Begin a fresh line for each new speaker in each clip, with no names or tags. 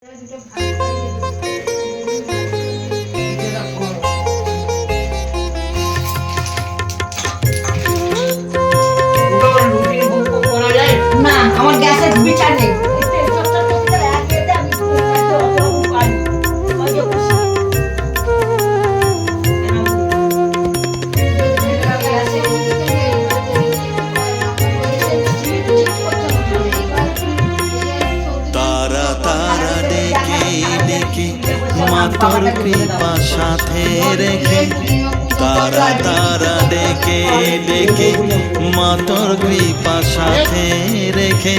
না আমার গ্যাসের বিচার নেই।
তারা তারা ডেকে ডেকে মাতর কৃপা সাথে রেখে, তারা তারা ডেকে ডেকে মাতর কৃপা সাথে রেখে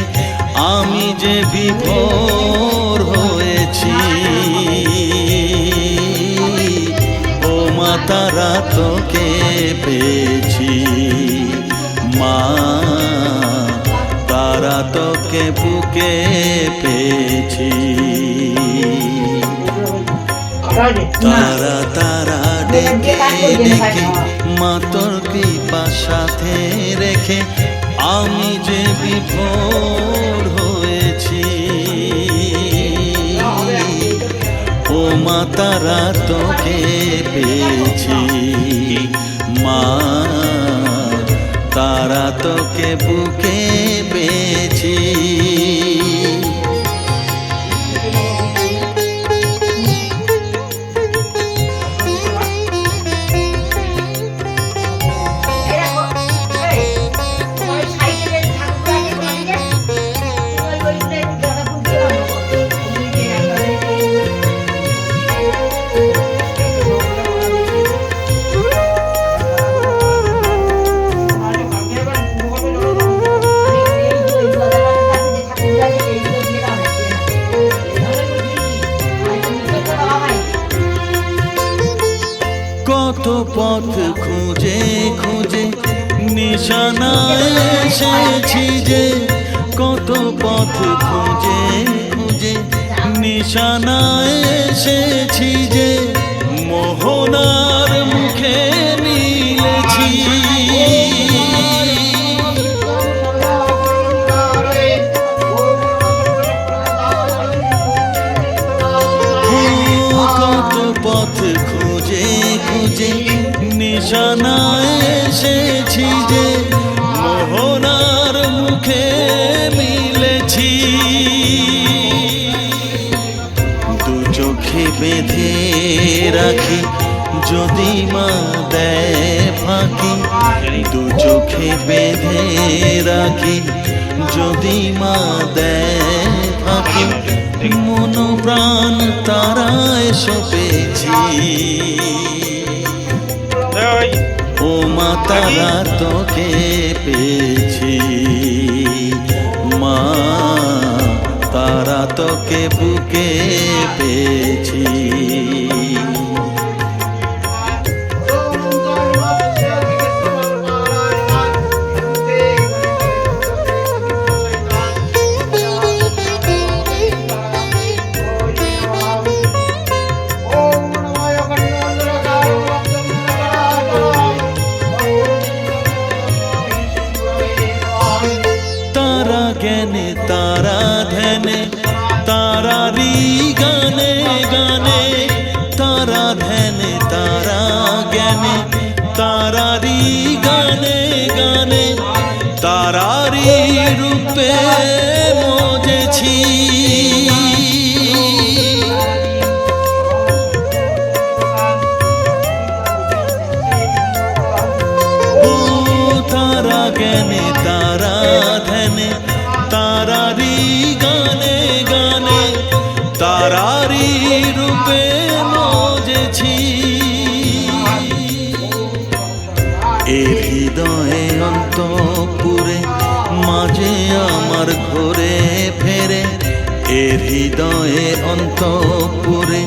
আমি যে বিভোর হয়েছি। ও মা তারা তোকে পেয়েছি, মা তারা তোকে বুকে পেয়েছি। তারা তারা ডেকে ডেকে মাতর কৃপা সাথে রেখে আমি যে বিভোর হয়েছি। ও মা তারা তোকে পেয়েছি, মা তারা তোকে বুকে পেয়েছি। কত পথ খুঁজে খুঁজে নিশানায় এসেছি যে, কত পথ খুঁজে খুঁজে নিশানায় এসেছি যে, মোহনার মুখে মিলেছি। কত পথ খুঁজে খুঁজে নিশানায় এসেছি যে, মোহনার মুখে মিলেছি। দু চোখে বেঁধে রাখি যদি মা দেয় ফাঁকি, দু চোখে বেঁধে রাখি যদি মা দেয় ফাঁকি, মন প্রাণ তারায় সপেছি। ও মা তারা তোকে পেয়েছি, মা তারা তোকে বুকে পেয়েছি। তারা জ্ঞানে তারা ধ্যানে তারারি গানে গানে, তারা ধ্যানে তারা জ্ঞানে তারারি গানে গানে, তারারি রূপে মজেছি। ও তারা জ্ঞানে তারা ধ্যানে তারারি গানে গানে, তারারি রূপে মজেছি। এর হৃদয়ে অন্তঃপুরে মাঝে আমার ঘরে ফেরে, এর হৃদয়ে অন্তঃপুরে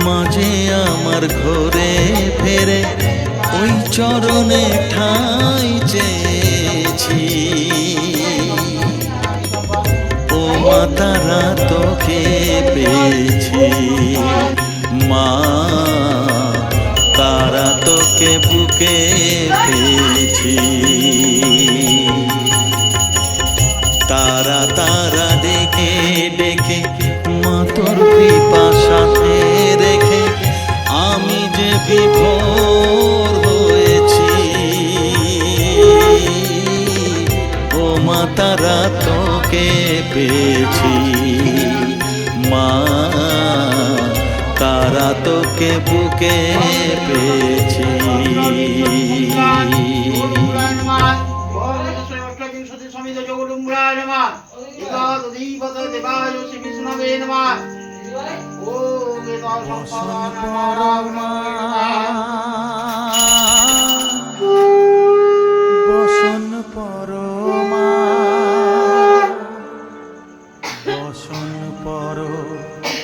মাঝে আমার ঘরে ফেরে, ওই চরণে ঠাঁই চেয়েছি। ও মা তারা তোকে পেয়েছি, মা তারা তোকে বুকে পেয়েছি। তারা তারা ডেকে ডেকে মা তোর মা তারা তোকে বুকে পেয়েছি। বসন পরমা বসন পরমা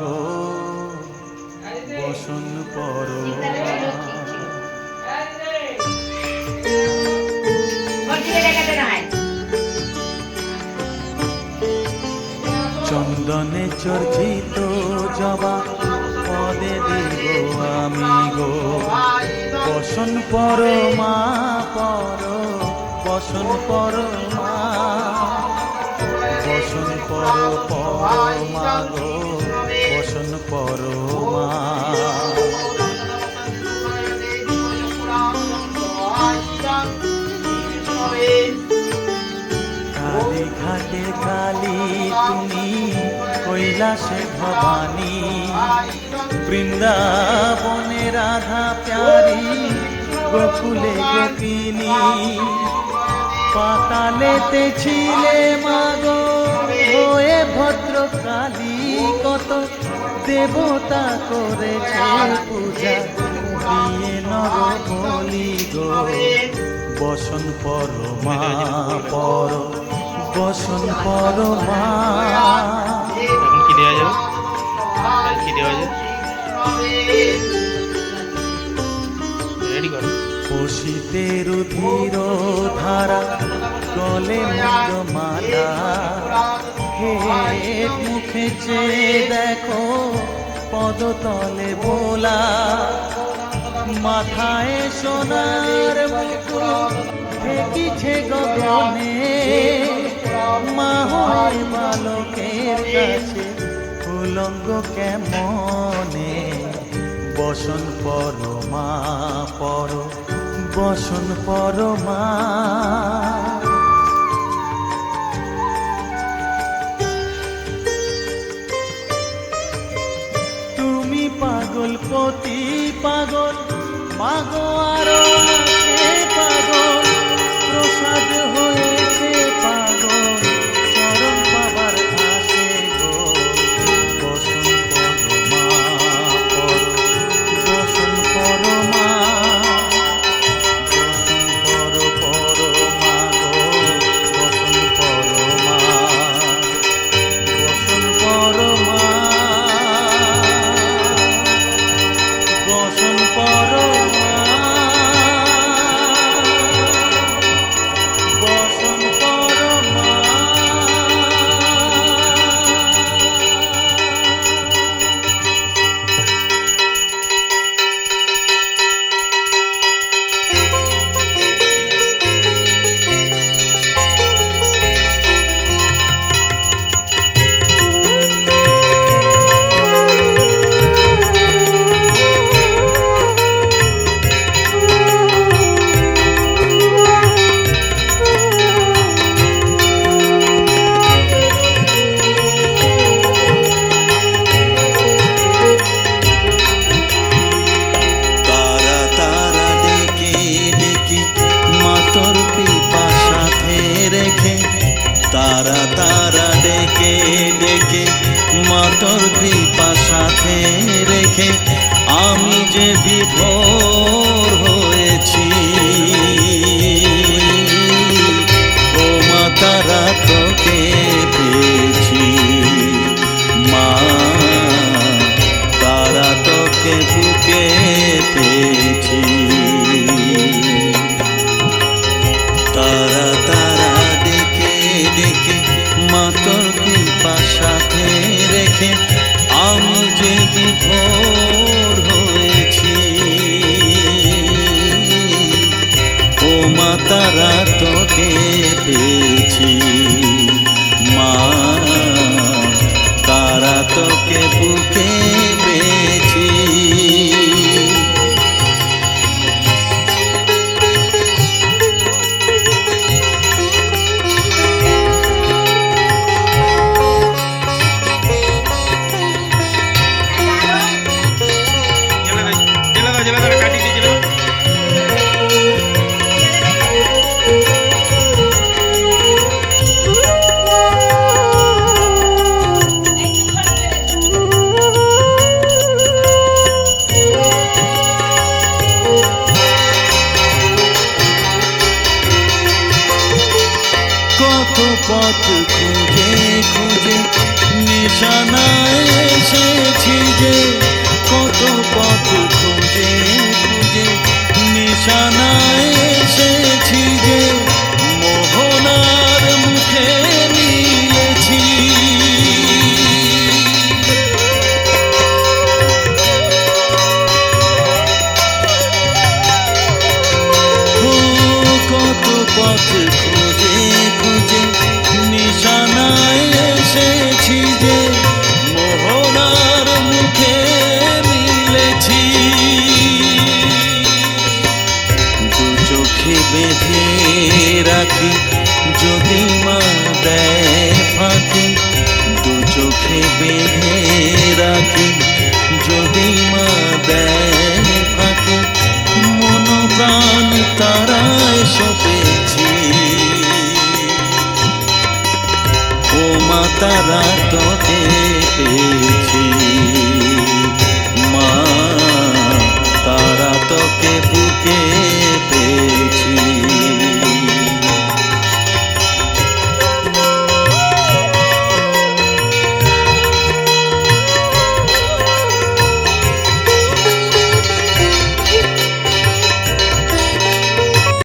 গো বসন পরমা চন্দনে চর্চিত জবা পদে দিব আমি গো বসন পরমা বসন পরমা বসন পরমা গো বসন পরমা কালী ঘাটে কালী তুমি কৈলাসে ভবানী বৃন্দাবনে রাধা প্যারি গোকুলে গোপিনী পাতালেতে ছিলে মাগো হয়ে ভদ্রকালী কত দেবতা করেছে পূজা দিয়ে নর বলি গো বসন পরমা বসন পরমা
এখন কি দেওয়া যাবে কি দেওয়া যাবে রেডি করো
পশিতে রুধির ধারা গলে মালা হে মুখে চেয়ে দেখো পদতলে বোলা মাথায় সোনার মুকুট ঠেকিছে গগনে মা হয় বালকের কাছে উলঙ্গ কেমনে বসন পরমা বসন পরমা তুমি পাগল পতি পাগল মাগো আরো পাগল প্রসাদ হয়েছে পাগল চরণ পাবার আসে গো বসন পরমা বসন পরমা বসন পরমা গো বসন পরমা বসন পরমা বসন পরমা বসন পরমা তারা তারা ডেকে ডেকে মাতর কৃপা সাথে রেখে তারা তারা ডেকে ডেকে মাতর কৃপা সাথে রেখে আমি যে বিভোর হয়েছি ও মা তারা তোকে পেয়েছি মা তারা তোকে বুকে পেয়েছি তারা তারা ডেকে ডেকে মাতর কৃপা সাথে রেখে আমি যে বিভোর হয়েছি ও মা তারা তোকে পেয়েছি মা তারা তোকে বুকে পেয়েছি নিশানায় এসেছি যে কত পথ খুঁজে খুঁজে, নিশানায় এসেছি যে মোহনার মুখে মিলেছি। ও কত পথ খুঁজে খুঁজে নিশানায় এসেছি যে মোহনার মুখে মিলেছি। দু চোখে বেঁধে রাখি যদি মা দেয় ফাঁকি, দু চোখে বেঁধে রাখি যদি মা দেয় ফাঁকি, মন প্রাণ তারায় সপেছি। ও মা তারা তোকে